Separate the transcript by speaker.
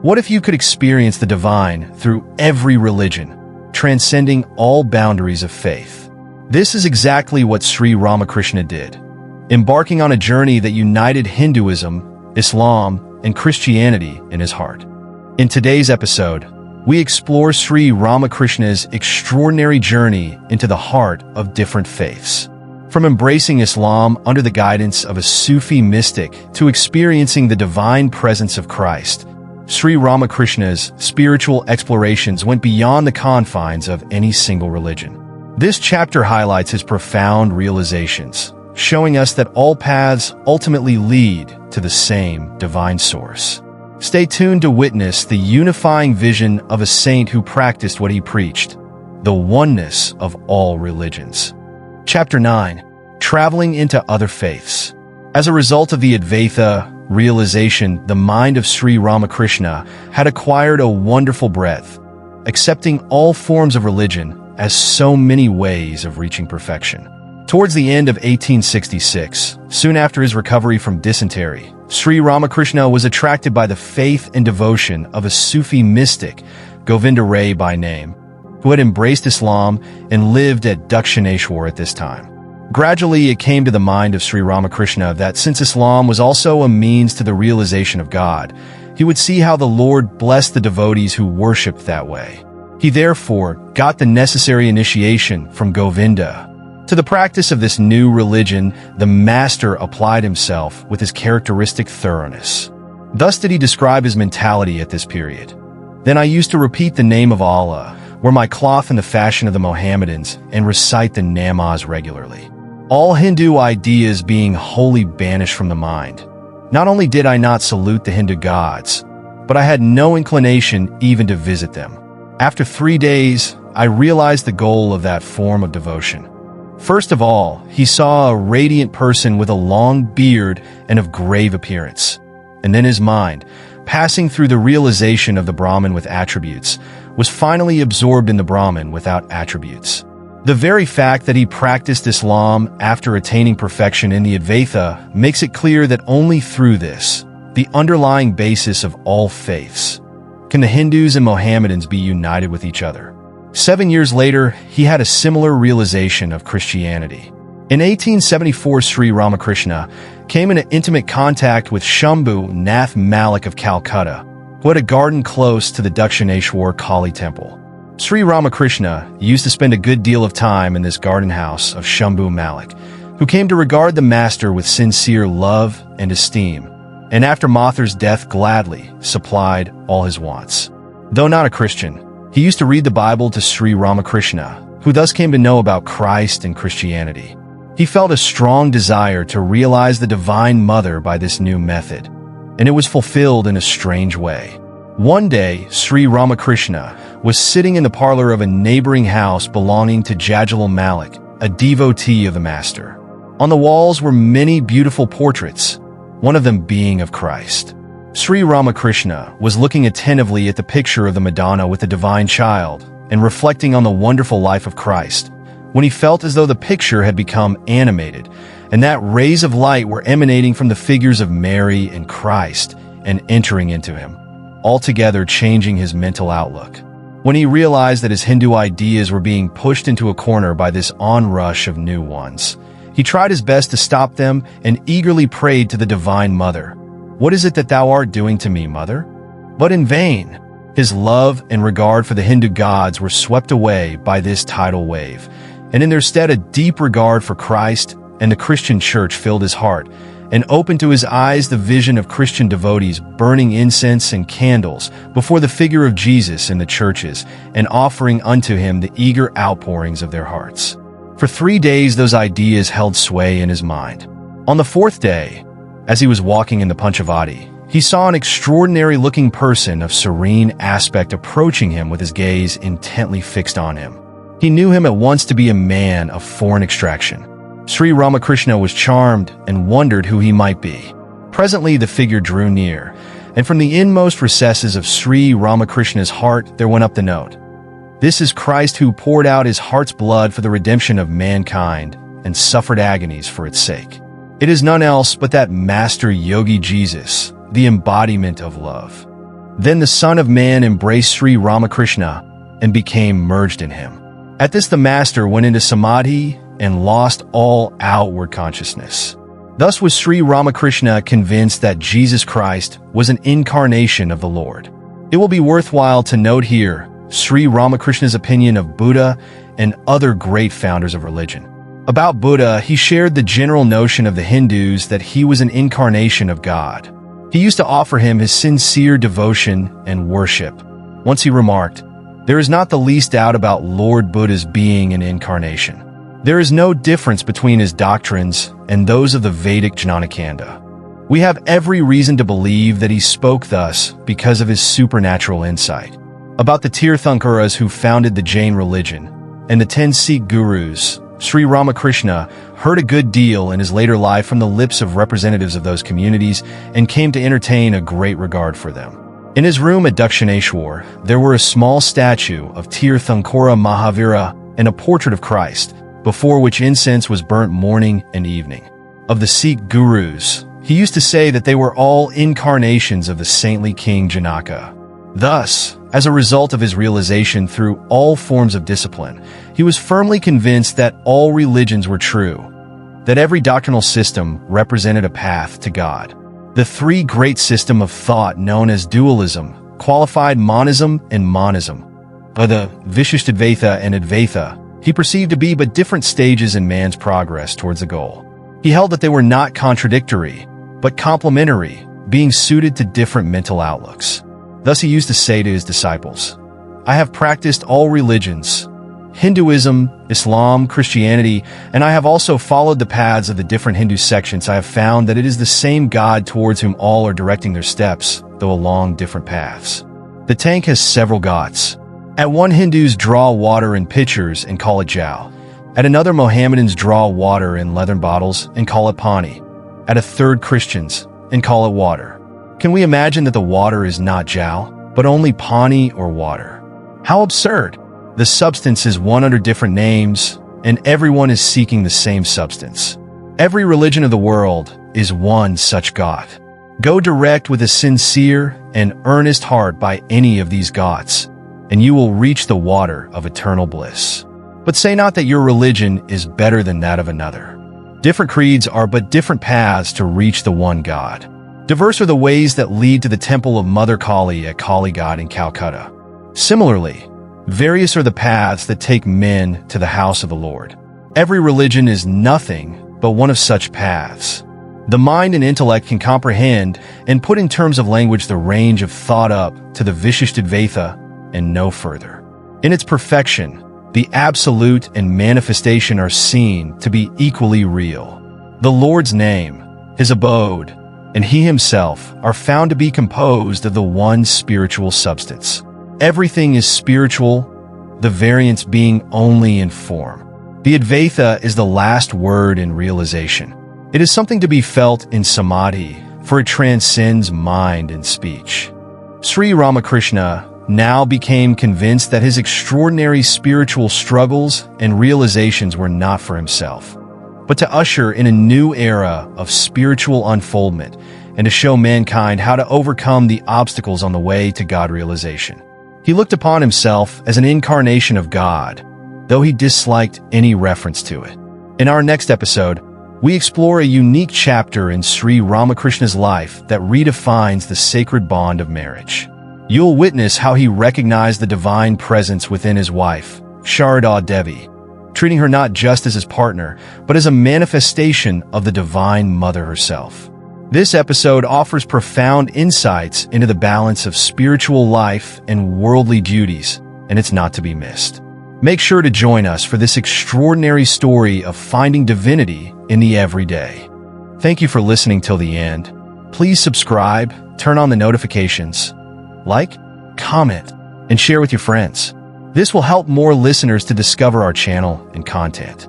Speaker 1: What if you could experience the divine through every religion, transcending all boundaries of faith? This is exactly what Sri Ramakrishna did, embarking on a journey that united Hinduism, Islam, and Christianity in his heart. In today's episode, we explore Sri Ramakrishna's extraordinary journey into the heart of different faiths. From embracing Islam under the guidance of a Sufi mystic to experiencing the divine presence of Christ, Sri Ramakrishna's spiritual explorations went beyond the confines of any single religion. This chapter highlights his profound realizations, showing us that all paths ultimately lead to the same divine source. Stay tuned to witness the unifying vision of a saint who practiced what he preached, the oneness of all religions. Chapter 9. Traveling into Other Faiths. As a result of the Advaita realization, the mind of Sri Ramakrishna had acquired a wonderful breadth, accepting all forms of religion as so many ways of reaching perfection. Towards the end of 1866, soon after his recovery from dysentery, Sri Ramakrishna was attracted by the faith and devotion of a Sufi mystic, Govinda Ray by name, who had embraced Islam and lived at Dakshineshwar at this time. Gradually, it came to the mind of Sri Ramakrishna that since Islam was also a means to the realization of God, he would see how the Lord blessed the devotees who worshipped that way. He therefore got the necessary initiation from Govinda. To the practice of this new religion, the master applied himself with his characteristic thoroughness. Thus did he describe his mentality at this period. Then I used to repeat the name of Allah, wear my cloth in the fashion of the Mohammedans, and recite the namaz regularly. All Hindu ideas being wholly banished from the mind. Not only did I not salute the Hindu gods, but I had no inclination even to visit them. After 3 days, I realized the goal of that form of devotion. First of all, he saw a radiant person with a long beard and of grave appearance. And then his mind, passing through the realization of the Brahman with attributes, was finally absorbed in the Brahman without attributes. The very fact that he practiced Islam after attaining perfection in the Advaita makes it clear that only through this, the underlying basis of all faiths, can the Hindus and Mohammedans be united with each other. 7 years later, he had a similar realization of Christianity. In 1874, Sri Ramakrishna came into intimate contact with Shambhu Nath Malik of Calcutta, who had a garden close to the Dakshineshwar Kali temple. Sri Ramakrishna used to spend a good deal of time in this garden house of Shambhu Malik, who came to regard the master with sincere love and esteem, and after Mathar's death gladly supplied all his wants. Though not a Christian, he used to read the Bible to Sri Ramakrishna, who thus came to know about Christ and Christianity. He felt a strong desire to realize the Divine Mother by this new method, and it was fulfilled in a strange way. One day, Sri Ramakrishna was sitting in the parlor of a neighboring house belonging to Jajlal Malik, a devotee of the Master. On the walls were many beautiful portraits, one of them being of Christ. Sri Ramakrishna was looking attentively at the picture of the Madonna with the Divine Child and reflecting on the wonderful life of Christ, when he felt as though the picture had become animated, and that rays of light were emanating from the figures of Mary and Christ and entering into him, altogether changing his mental outlook. When he realized that his Hindu ideas were being pushed into a corner by this onrush of new ones, he tried his best to stop them and eagerly prayed to the Divine Mother. "What is it that thou art doing to me, Mother?" But in vain. His love and regard for the Hindu gods were swept away by this tidal wave, and in their stead a deep regard for Christ and the Christian Church filled his heart, and opened to his eyes the vision of Christian devotees burning incense and candles before the figure of Jesus in the churches and offering unto him the eager outpourings of their hearts. For 3 days those ideas held sway in his mind. On the 4th day, as he was walking in the Panchavati, he saw an extraordinary-looking person of serene aspect approaching him with his gaze intently fixed on him. He knew him at once to be a man of foreign extraction. Sri Ramakrishna was charmed and wondered who he might be. Presently the figure drew near, and from the inmost recesses of Sri Ramakrishna's heart there went up the note, "This is Christ who poured out his heart's blood for the redemption of mankind and suffered agonies for its sake. It is none else but that Master Yogi Jesus, the embodiment of love." Then the Son of Man embraced Sri Ramakrishna and became merged in him. At this, the master went into samadhi and lost all outward consciousness. Thus was Sri Ramakrishna convinced that Jesus Christ was an incarnation of the Lord. It will be worthwhile to note here Sri Ramakrishna's opinion of Buddha and other great founders of religion. About Buddha, he shared the general notion of the Hindus that he was an incarnation of God. He used to offer him his sincere devotion and worship. Once he remarked, "There is not the least doubt about Lord Buddha's being an incarnation. There is no difference between his doctrines and those of the Vedic Jnanakanda. We have every reason to believe that he spoke thus because of his supernatural insight." About the Tirthankaras who founded the Jain religion and the 10 Sikh gurus, Sri Ramakrishna heard a good deal in his later life from the lips of representatives of those communities and came to entertain a great regard for them. In his room at Dakshineshwar, there were a small statue of Tirthankara Mahavira and a portrait of Christ, before which incense was burnt morning and evening. Of the Sikh gurus, he used to say that they were all incarnations of the saintly King Janaka. Thus, as a result of his realization through all forms of discipline, he was firmly convinced that all religions were true, that every doctrinal system represented a path to God. The three great systems of thought known as dualism, qualified monism and monism, the Vishishtadvaita and Advaita, he perceived to be but different stages in man's progress towards the goal. He held that they were not contradictory, but complementary, being suited to different mental outlooks. Thus he used to say to his disciples, "I have practiced all religions, Hinduism, Islam, Christianity, and I have also followed the paths of the different Hindu sections. I have found that it is the same God towards whom all are directing their steps, though along different paths. The tank has several ghats. At one, Hindus draw water in pitchers and call it jal. At another, Mohammedans draw water in leathern bottles and call it pani. At a third, Christians, and call it water. Can we imagine that the water is not jal, but only pani or water? How absurd! The substance is one under different names, and everyone is seeking the same substance. Every religion of the world is one such God. Go direct with a sincere and earnest heart by any of these ghats, and you will reach the water of eternal bliss. But say not that your religion is better than that of another. Different creeds are but different paths to reach the one God. Diverse are the ways that lead to the temple of Mother Kali at Kalighat in Calcutta. Similarly, various are the paths that take men to the house of the Lord. Every religion is nothing but one of such paths. The mind and intellect can comprehend and put in terms of language the range of thought up to the Vishishtadvaita and no further. In its perfection, the absolute and manifestation are seen to be equally real. The Lord's name, his abode, and he himself are found to be composed of the one spiritual substance. Everything is spiritual, the variance being only in form. The Advaita is the last word in realization. It is something to be felt in samadhi, for it transcends mind and speech. Sri Ramakrishna now became convinced that his extraordinary spiritual struggles and realizations were not for himself, but to usher in a new era of spiritual unfoldment and to show mankind how to overcome the obstacles on the way to God realization. He looked upon himself as an incarnation of God, though he disliked any reference to it. In our next episode, we explore a unique chapter in Sri Ramakrishna's life that redefines the sacred bond of marriage. You'll witness how he recognized the divine presence within his wife, Sharada Devi, treating her not just as his partner, but as a manifestation of the Divine Mother herself. This episode offers profound insights into the balance of spiritual life and worldly duties, and it's not to be missed. Make sure to join us for this extraordinary story of finding divinity in the everyday. Thank you for listening till the end. Please subscribe, turn on the notifications, like, comment, and share with your friends. This will help more listeners to discover our channel and content.